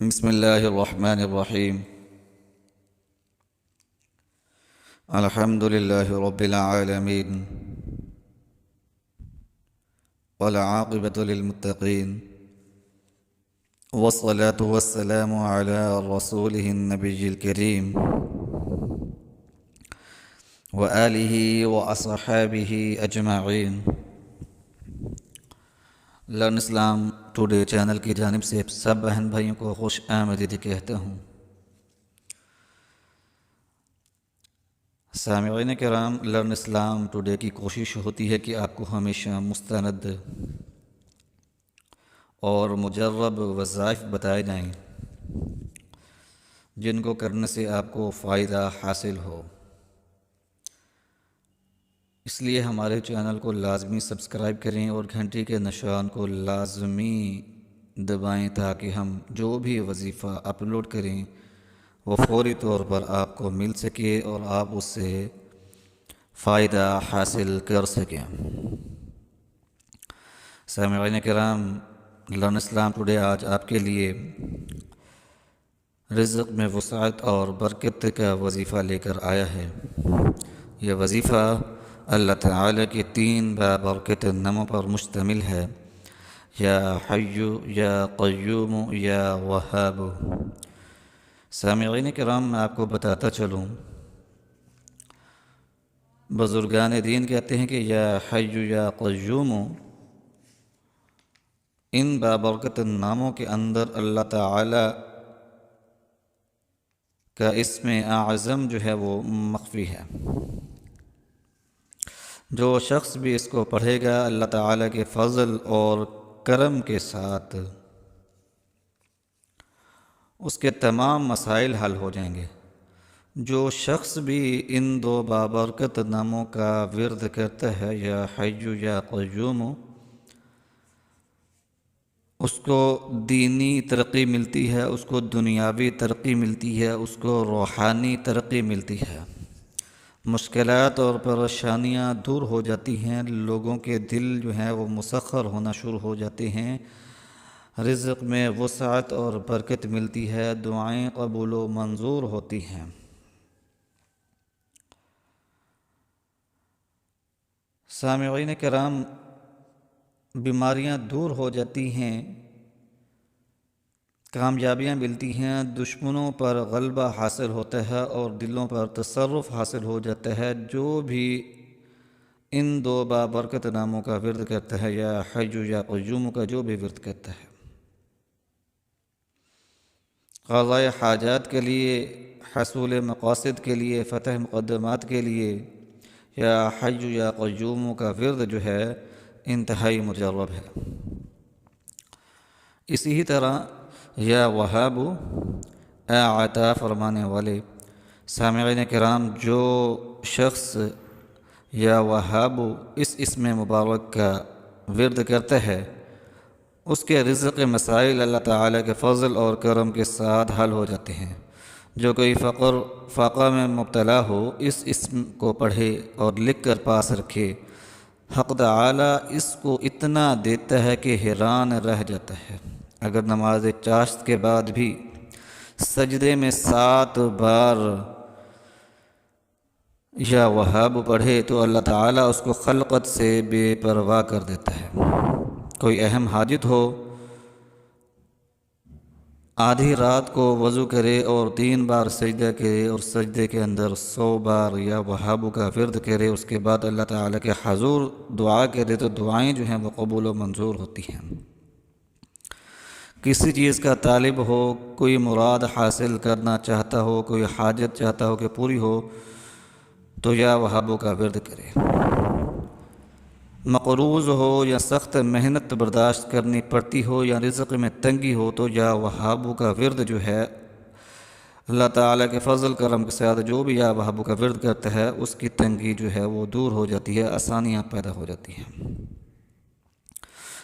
بسم الله الرحمن الرحيم. الحمد لله رب العالمين، والعاقبة للمتقين، والصلاة والسلام على رسوله النبي الكريم وآله وأصحابه أجمعين۔ لرن اسلام ٹوڈے چینل کی جانب سے سب بہن بھائیوں کو خوش آمدید کہتا ہوں۔ سامعین کرام، لرن اسلام ٹوڈے کی کوشش ہوتی ہے کہ آپ کو ہمیشہ مستند اور مجرب وظائف بتائے جائیں جن کو کرنے سے آپ کو فائدہ حاصل ہو۔ اس لیے ہمارے چینل کو لازمی سبسکرائب کریں اور گھنٹی کے نشان کو لازمی دبائیں تاکہ ہم جو بھی وظیفہ اپلوڈ کریں وہ فوری طور پر آپ کو مل سکے اور آپ اس سے فائدہ حاصل کر سکیں۔ سامعین کرام، لرن اسلام ٹوڈے آج آپ کے لیے رزق میں وسعت اور برکت کا وظیفہ لے کر آیا ہے۔ یہ وظیفہ اللہ تعالیٰ کے 3 بابرکت ناموں پر مشتمل ہے: یا حی، یا قیوم، یا وہاب۔ سامعین کرام، میں آپ کو بتاتا چلوں، بزرگان دین کہتے ہیں کہ یا حی یا قیوم، ان بابرکت ناموں کے اندر اللہ تعالیٰ کا اسم اعظم جو ہے وہ مخفی ہے۔ جو شخص بھی اس کو پڑھے گا اللہ تعالیٰ کے فضل اور کرم کے ساتھ اس کے تمام مسائل حل ہو جائیں گے۔ جو شخص بھی ان 2 بابرکت ناموں کا ورد کرتا ہے، یا حی یا قیوم، اس کو دینی ترقی ملتی ہے، اس کو دنیاوی ترقی ملتی ہے، اس کو روحانی ترقی ملتی ہے، مشکلات اور پریشانیاں دور ہو جاتی ہیں، لوگوں کے دل جو ہیں وہ مسخر ہونا شروع ہو جاتے ہیں، رزق میں وسعت اور برکت ملتی ہے، دعائیں قبول و منظور ہوتی ہیں۔ سامعین کرام، بیماریاں دور ہو جاتی ہیں، کامیابیاں ملتی ہیں، دشمنوں پر غلبہ حاصل ہوتا ہے اور دلوں پر تصرف حاصل ہو جاتا ہے۔ جو بھی ان 2 بابرکت ناموں کا ورد کرتا ہے، یا حی یا قیوم کا جو بھی ورد کرتا ہے، قضاء حاجات کے لیے، حصول مقاصد کے لیے، فتح مقدمات کے لیے، یا حی یا قیوم کا ورد جو ہے انتہائی مجرب ہے۔ اسی طرح یا وہاب، اے عطا فرمانے والے۔ سامعین کرام، جو شخص یا وہاب اس اسم مبارک کا ورد کرتا ہے، اس کے رزق کے مسائل اللہ تعالیٰ کے فضل اور کرم کے ساتھ حل ہو جاتے ہیں۔ جو کوئی فقر میں مبتلا ہو، اس اسم کو پڑھے اور لکھ کر پاس رکھے، حق تعالیٰ اس کو اتنا دیتا ہے کہ حیران رہ جاتا ہے۔ اگر نماز چاشت کے بعد بھی سجدے میں 7 بار یا وہاب پڑھے تو اللہ تعالیٰ اس کو خلقت سے بے پرواہ کر دیتا ہے۔ کوئی اہم حاجت ہو، آدھی رات کو وضو کرے اور 3 بار سجدہ کرے اور سجدے کے اندر 100 بار یا وہاب کا ورد کرے، اس کے بعد اللہ تعالیٰ کے حضور دعا کرے تو دعائیں جو ہیں وہ قبول و منظور ہوتی ہیں۔ کسی چیز کا طالب ہو، کوئی مراد حاصل کرنا چاہتا ہو، کوئی حاجت چاہتا ہو کہ پوری ہو، تو یا وہاب کا ورد کرے۔ مقروض ہو یا سخت محنت برداشت کرنی پڑتی ہو یا رزق میں تنگی ہو، تو یا وہاب کا ورد جو ہے اللہ تعالیٰ کے فضل کرم کے ساتھ جو بھی یا وہاب کا ورد کرتا ہے، اس کی تنگی جو ہے وہ دور ہو جاتی ہے، آسانیاں پیدا ہو جاتی ہیں۔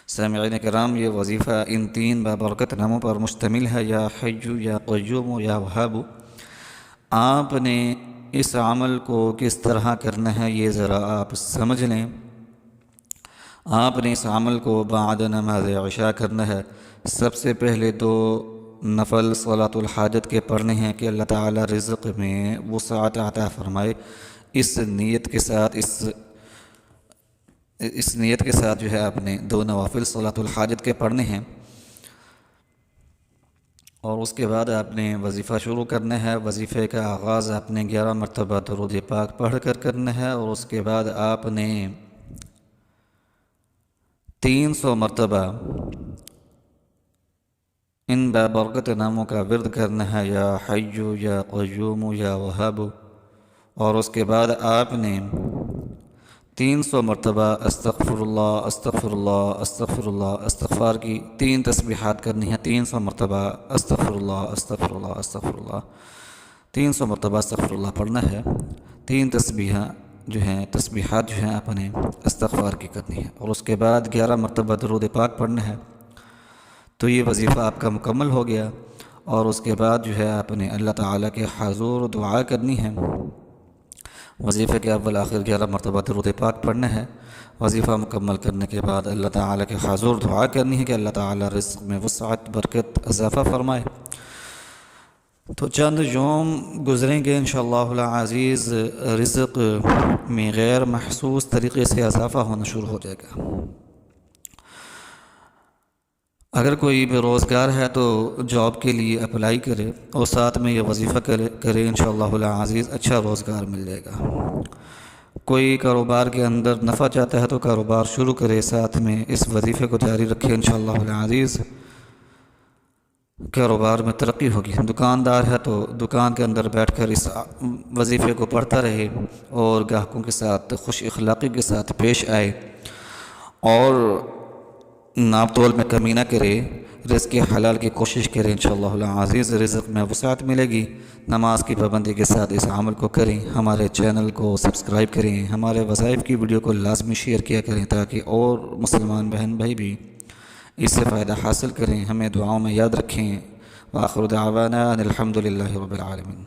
سامعین کرام، یہ وظیفہ ان 3 بابرکت ناموں پر مشتمل ہے: یا حی یا قیوم یا وہاب۔ آپ نے اس عمل کو کس طرح کرنا ہے یہ ذرا آپ سمجھ لیں۔ آپ نے اس عمل کو بعد نماز عشاء کرنا ہے۔ سب سے پہلے 2 نفل صلاۃ الحاجت کے پڑھنے ہیں کہ اللہ تعالیٰ رزق میں وسعت عطا فرمائے، اس نیت کے ساتھ جو ہے آپ نے 2 نوافل صلاۃ الحاجت کے پڑھنے ہیں، اور اس کے بعد آپ نے وظیفہ شروع کرنا ہے۔ وظیفے کا آغاز آپ نے 11 مرتبہ درود پاک پڑھ کر کرنا ہے، اور اس کے بعد آپ نے 300 مرتبہ ان بابرکت ناموں کا ورد کرنا ہے، یا حیو یا قیوم یا وہاب، اور اس کے بعد آپ نے 300 مرتبہ استغفر اللہ استغفر اللہ استغفر اللہ استغفار کی 3 تسبیحات کرنی ہیں۔ 300 مرتبہ استغفر اللہ استغفر اللہ استغفر اللہ، 300 مرتبہ استغفر اللہ پڑھنا ہے۔ 3 تسبیحات جو ہیں آپ نے استغفار کی کرنی ہے، اور اس کے بعد 11 مرتبہ درود پاک پڑھنا ہے۔ تو یہ وظیفہ آپ کا مکمل ہو گیا، اور اس کے بعد جو ہے آپ نے اللہ تعالیٰ کے حضور دعا کرنی ہے۔ وظیفے کے اول آخر 11 مرتبہ درود پاک پڑھنا ہے۔ وظیفہ مکمل کرنے کے بعد اللہ تعالیٰ کے حضور دعا کرنی ہے کہ اللہ تعالیٰ رزق میں وسعت، برکت، اضافہ فرمائے۔ تو چند یوم گزریں گے انشاءاللہ العزیز، رزق میں غیر محسوس طریقے سے اضافہ ہونا شروع ہو جائے گا۔ اگر کوئی بے روزگار ہے تو جاب کے لیے اپلائی کرے، اور ساتھ میں یہ وظیفہ کرے انشاءاللہ العزیز، اچھا روزگار مل جائے گا۔ کوئی کاروبار کے اندر نفع چاہتا ہے تو کاروبار شروع کرے، ساتھ میں اس وظیفے کو جاری رکھے، انشاءاللہ العزیز کاروبار میں ترقی ہوگی۔ دکاندار ہے تو دکان کے اندر بیٹھ کر اس وظیفے کو پڑھتا رہے، اور گاہکوں کے ساتھ خوش اخلاقی کے ساتھ پیش آئے، اور ناپ تول میں کمی نہ کرے، رزق حلال کی کوشش کریں، انشاءاللہ العزیز رزق میں وسعت ملے گی۔ نماز کی پابندی کے ساتھ اس عمل کو کریں، ہمارے چینل کو سبسکرائب کریں، ہمارے وظائف کی ویڈیو کو لازمی شیئر کیا کریں، تاکہ اور مسلمان بہن بھائی بھی اس سے فائدہ حاصل کریں۔ ہمیں دعاؤں میں یاد رکھیں۔ وآخر دعوانا ان الحمد للہ رب العالمین۔